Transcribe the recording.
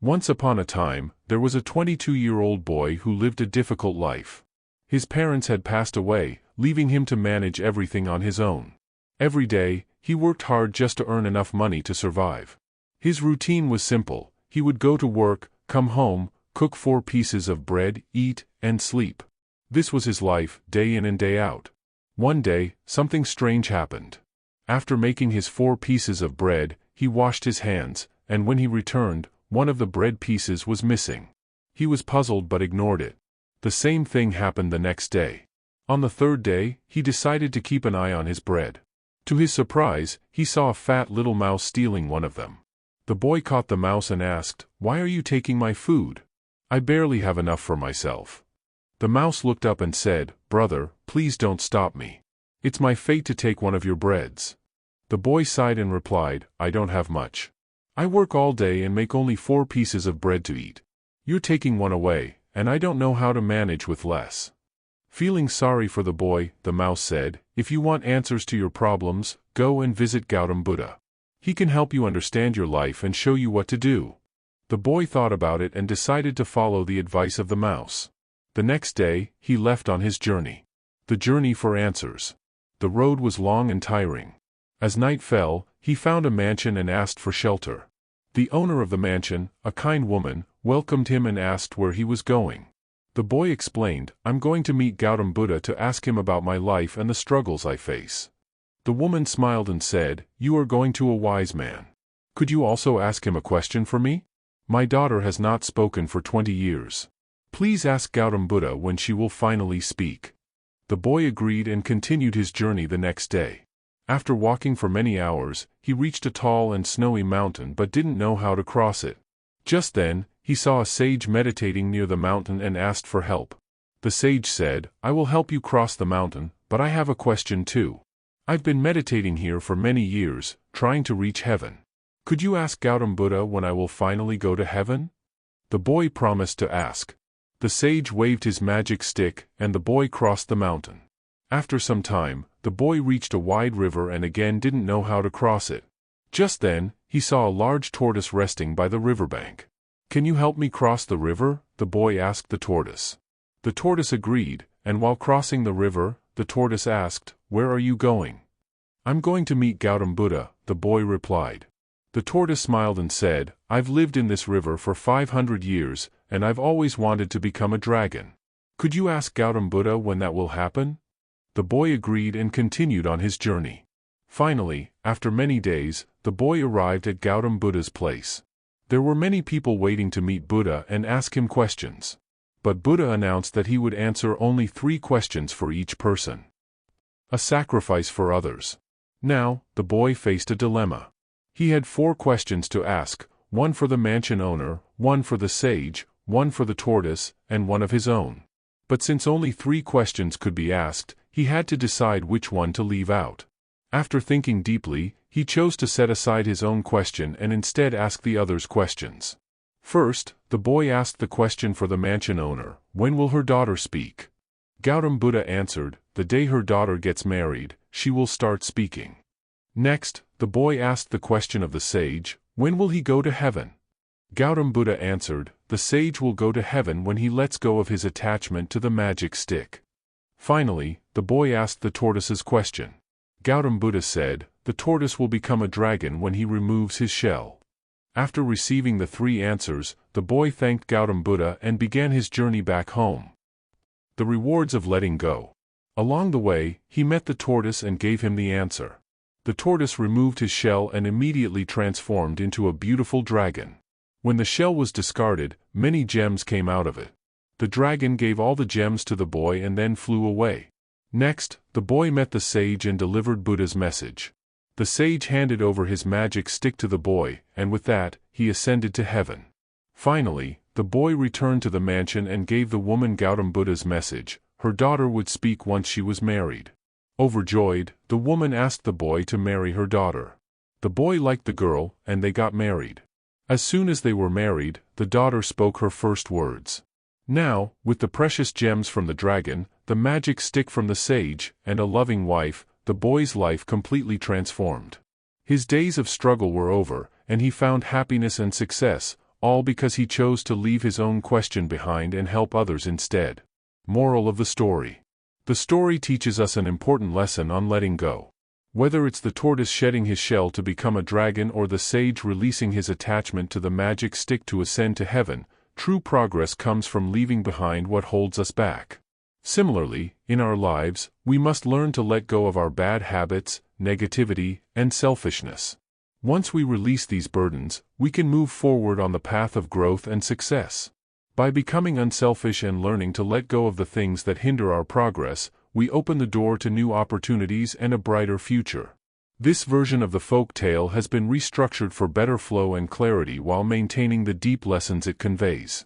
Once upon a time, there was a 22-year-old boy who lived a difficult life. His parents had passed away, leaving him to manage everything on his own. Every day, he worked hard just to earn enough money to survive. His routine was simple. He would go to work, come home, cook 4 pieces of bread, eat, and sleep. This was his life, day in and day out. One day, something strange happened. After making his 4 pieces of bread, he washed his hands, and when he returned, one of the bread pieces was missing. He was puzzled but ignored it. The same thing happened the next day. On the 3rd day, he decided to keep an eye on his bread. To his surprise, he saw a fat little mouse stealing one of them. The boy caught the mouse and asked, "Why are you taking my food? I barely have enough for myself." The mouse looked up and said, "Brother, please don't stop me. It's my fate to take one of your breads." The boy sighed and replied, "I don't have much. I work all day and make only 4 pieces of bread to eat. You're taking one away, and I don't know how to manage with less." Feeling sorry for the boy, the mouse said, "If you want answers to your problems, go and visit Gautam Buddha. He can help you understand your life and show you what to do." The boy thought about it and decided to follow the advice of the mouse. The next day, he left on his journey. The journey for answers. The road was long and tiring. As night fell, he found a mansion and asked for shelter. The owner of the mansion, a kind woman, welcomed him and asked where he was going. The boy explained, "I'm going to meet Gautam Buddha to ask him about my life and the struggles I face." The woman smiled and said, "You are going to a wise man. Could you also ask him a question for me? My daughter has not spoken for 20 years. Please ask Gautam Buddha when she will finally speak." The boy agreed and continued his journey the next day. After walking for many hours, he reached a tall and snowy mountain but didn't know how to cross it. Just then, he saw a sage meditating near the mountain and asked for help. The sage said, "I will help you cross the mountain, but I have a question too. I've been meditating here for many years, trying to reach heaven. Could you ask Gautam Buddha when I will finally go to heaven?" The boy promised to ask. The sage waved his magic stick, and the boy crossed the mountain. After some time, the boy reached a wide river and again didn't know how to cross it. Just then, he saw a large tortoise resting by the riverbank. "Can you help me cross the river?" the boy asked the tortoise. The tortoise agreed, and while crossing the river, the tortoise asked, "Where are you going?" "I'm going to meet Gautam Buddha," the boy replied. The tortoise smiled and said, "I've lived in this river for 500 years, and I've always wanted to become a dragon. Could you ask Gautam Buddha when that will happen?" The boy agreed and continued on his journey. Finally, after many days, the boy arrived at Gautam Buddha's place. There were many people waiting to meet Buddha and ask him questions. But Buddha announced that he would answer only 3 questions for each person. A sacrifice for others. Now, the boy faced a dilemma. He had 4 questions to ask, 1 for the mansion owner, 1 for the sage, 1 for the tortoise, and 1 of his own. But since only 3 questions could be asked, he had to decide which one to leave out. After thinking deeply, he chose to set aside his own question and instead ask the others questions. First, the boy asked the question for the mansion owner, "When will her daughter speak?" Gautam Buddha answered, "The day her daughter gets married, she will start speaking." Next, the boy asked the question of the sage, "When will he go to heaven?" Gautam Buddha answered, "The sage will go to heaven when he lets go of his attachment to the magic stick." Finally, the boy asked the tortoise's question. Gautam Buddha said, "The tortoise will become a dragon when he removes his shell." After receiving the 3 answers, the boy thanked Gautam Buddha and began his journey back home. The rewards of letting go. Along the way, he met the tortoise and gave him the answer. The tortoise removed his shell and immediately transformed into a beautiful dragon. When the shell was discarded, many gems came out of it. The dragon gave all the gems to the boy and then flew away. Next, the boy met the sage and delivered Buddha's message. The sage handed over his magic stick to the boy, and with that, he ascended to heaven. Finally, the boy returned to the mansion and gave the woman Gautam Buddha's message. Her daughter would speak once she was married. Overjoyed, the woman asked the boy to marry her daughter. The boy liked the girl, and they got married. As soon as they were married, the daughter spoke her first words. Now, with the precious gems from the dragon, the magic stick from the sage, and a loving wife, the boy's life completely transformed. His days of struggle were over, and he found happiness and success, all because he chose to leave his own question behind and help others instead. Moral of the story. The story teaches us an important lesson on letting go. Whether it's the tortoise shedding his shell to become a dragon or the sage releasing his attachment to the magic stick to ascend to heaven, true progress comes from leaving behind what holds us back. Similarly, in our lives, we must learn to let go of our bad habits, negativity, and selfishness. Once we release these burdens, we can move forward on the path of growth and success. By becoming unselfish and learning to let go of the things that hinder our progress, we open the door to new opportunities and a brighter future. This version of the folk tale has been restructured for better flow and clarity while maintaining the deep lessons it conveys.